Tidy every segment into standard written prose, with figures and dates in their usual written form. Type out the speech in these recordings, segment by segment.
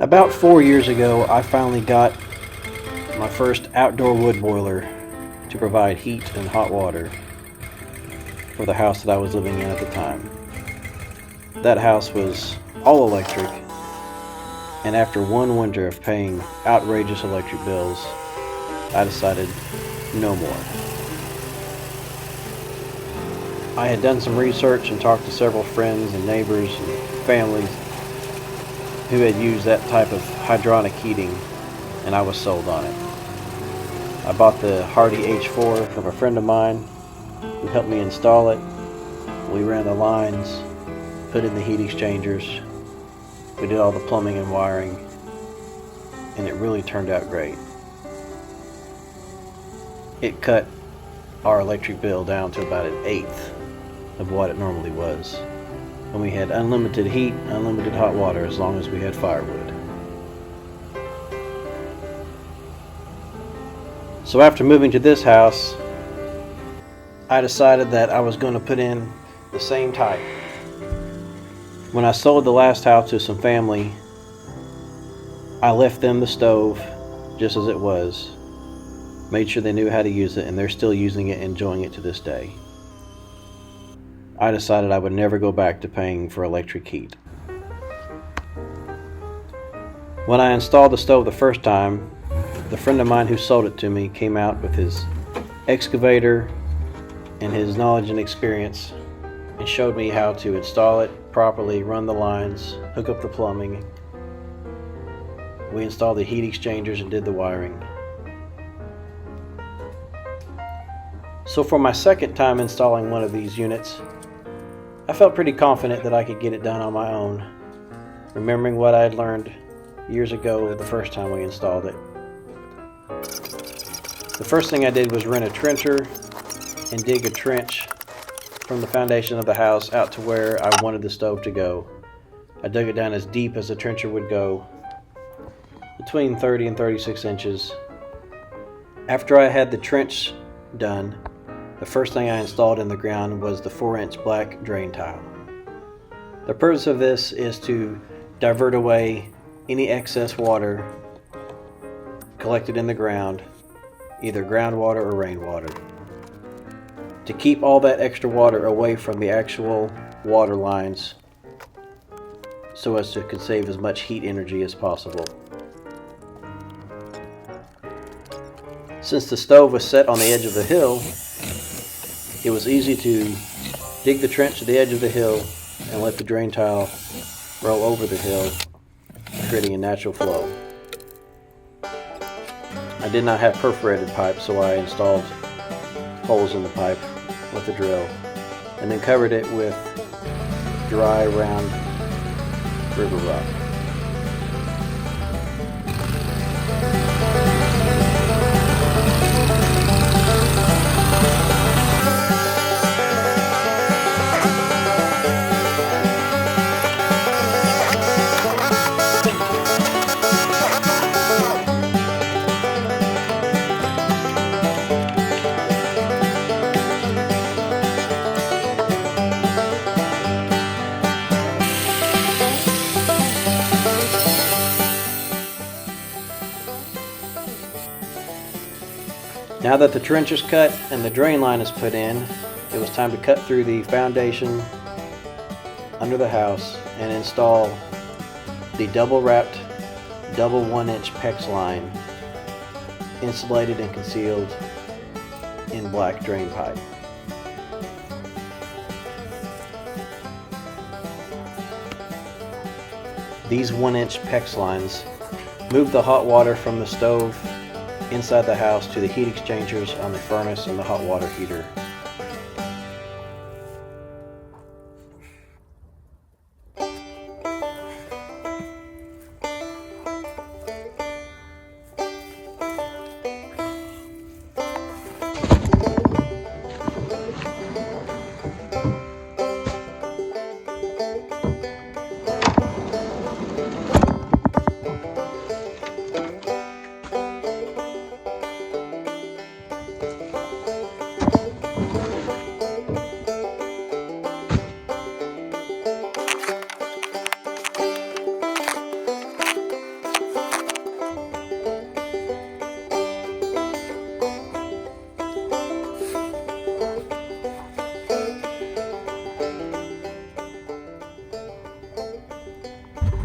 About 4 years ago, I finally got my first outdoor wood boiler to provide heat and hot water for the house that I was living in at the time. That house was all electric, and after one winter of paying outrageous electric bills, I decided no more. I had done some research and talked to several friends and neighbors and families who had used that type of hydronic heating, and I was sold on it. I bought the Hardy H4 from a friend of mine who helped me install it. We ran the lines, put in the heat exchangers, we did all the plumbing and wiring, and it really turned out great. It cut our electric bill down to about an eighth of what it normally was. And we had unlimited heat, unlimited hot water as long as we had firewood. So after moving to this house, I decided that I was going to put in the same type. When I sold the last house to some family, I left them the stove just as it was, made sure they knew how to use it, and they're still using it and enjoying it to this day. I decided I would never go back to paying for electric heat. When I installed the stove the first time, the friend of mine who sold it to me came out with his excavator and his knowledge and experience and showed me how to install it properly, run the lines, hook up the plumbing. We installed the heat exchangers and did the wiring. So for my second time installing one of these units, I felt pretty confident that I could get it done on my own, remembering what I had learned years ago the first time we installed it. The first thing I did was rent a trencher and dig a trench from the foundation of the house out to where I wanted the stove to go. I dug it down as deep as the trencher would go, between 30 and 36 inches. After I had the trench done, the first thing I installed in the ground was the 4-inch black drain tile. The purpose of this is to divert away any excess water collected in the ground, either groundwater or rainwater, to keep all that extra water away from the actual water lines so as to save as much heat energy as possible. Since the stove was set on the edge of the hill, it was easy to dig the trench to the edge of the hill and let the drain tile roll over the hill, creating a natural flow. I did not have perforated pipe, so I installed holes in the pipe with a drill and then covered it with dry, round river rock. Now that the trench is cut and the drain line is put in, it was time to cut through the foundation under the house and install the double-wrapped, double 1-inch PEX line, insulated and concealed in black drain pipe. These 1-inch PEX lines move the hot water from the stove inside the house to the heat exchangers on the furnace and the hot water heater.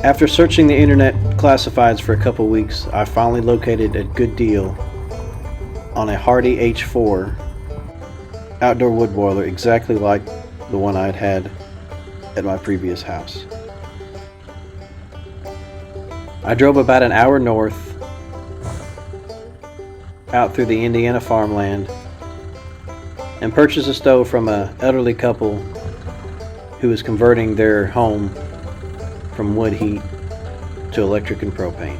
After searching the internet classifieds for a couple weeks, I finally located a good deal on a Hardy H4 outdoor wood boiler, exactly like the one I'd had at my previous house. I drove about an hour north out through the Indiana farmland and purchased a stove from an elderly couple who was converting their home from wood heat to electric and propane.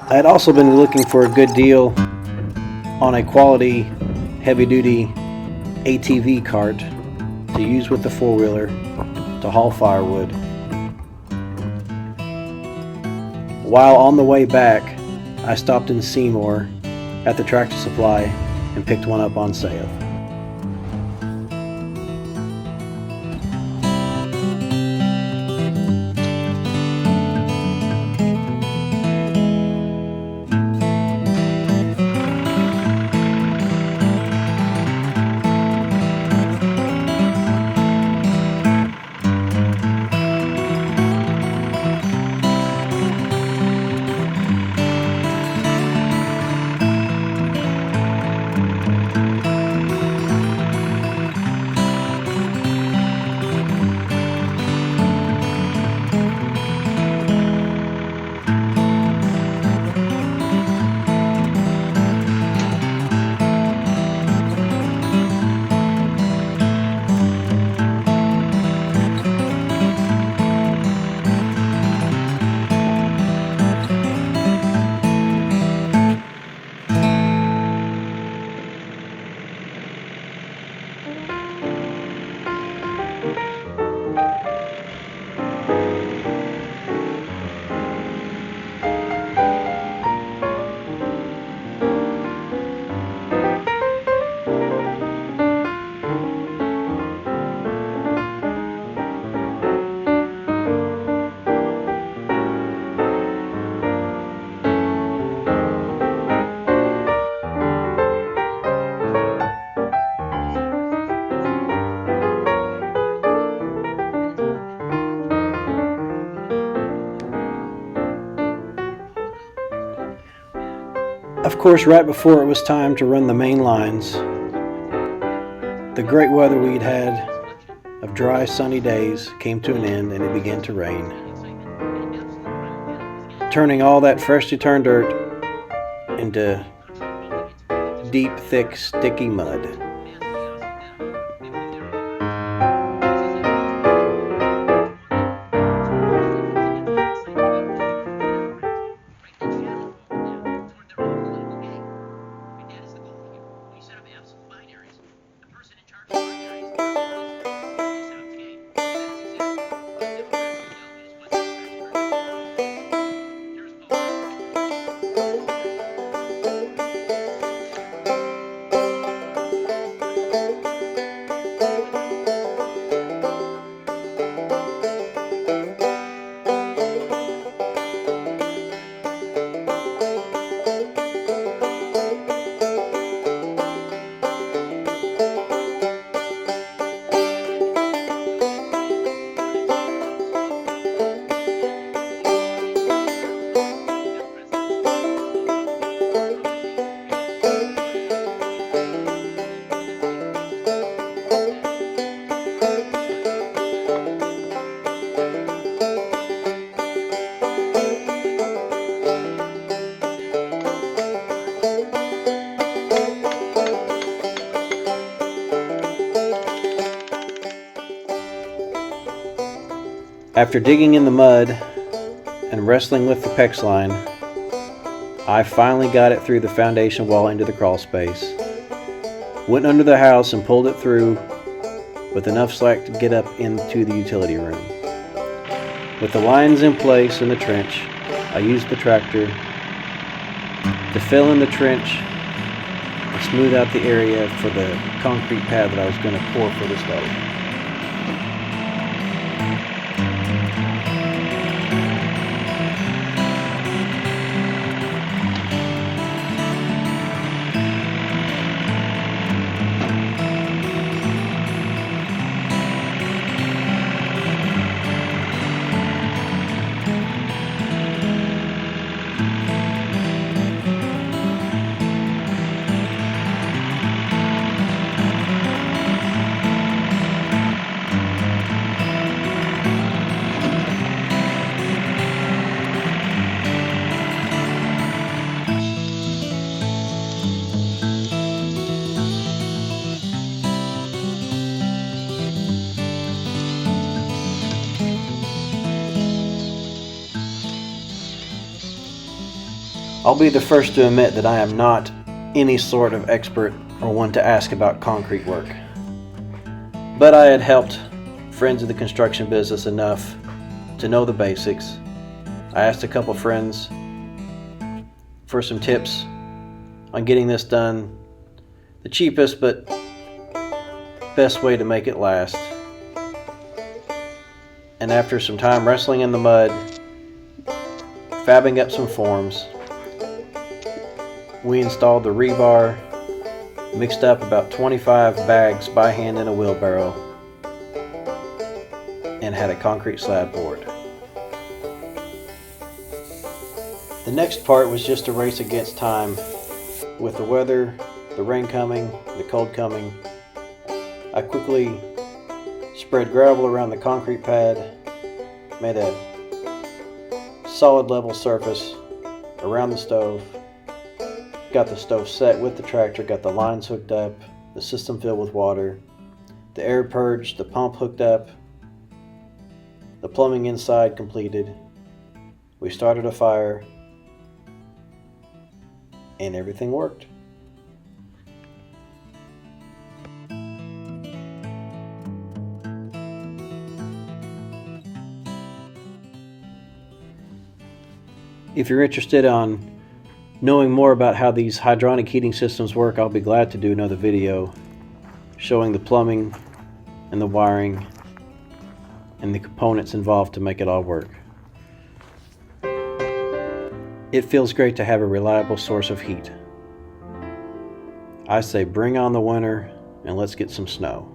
I had also been looking for a good deal on a quality heavy-duty ATV cart to use with the four-wheeler to haul firewood. While on the way back, I stopped in Seymour at the Tractor Supply and picked one up on sale. Of course, right before it was time to run the main lines, the great weather we'd had of dry, sunny days came to an end and it began to rain, turning all that freshly turned dirt into deep, thick, sticky mud. After digging in the mud and wrestling with the PEX line, I finally got it through the foundation wall into the crawl space. Went under the house and pulled it through with enough slack to get up into the utility room. With the lines in place in the trench, I used the tractor to fill in the trench and smooth out the area for the concrete pad that I was going to pour for the stove. I'll be the first to admit that I am not any sort of expert or one to ask about concrete work. But I had helped friends in the construction business enough to know the basics. I asked a couple friends for some tips on getting this done the cheapest but best way to make it last. And after some time wrestling in the mud, fabbing up some forms, we installed the rebar, mixed up about 25 bags by hand in a wheelbarrow, and had a concrete slab poured. The next part was just a race against time. With the weather, the rain coming, the cold coming, I quickly spread gravel around the concrete pad, made a solid level surface around the stove, got the stove set with the tractor, got the lines hooked up, the system filled with water, the air purged, the pump hooked up, the plumbing inside completed. We started a fire, and everything worked. If you're interested on knowing more about how these hydronic heating systems work, I'll be glad to do another video showing the plumbing and the wiring and the components involved to make it all work. It feels great to have a reliable source of heat. I say bring on the winter and let's get some snow.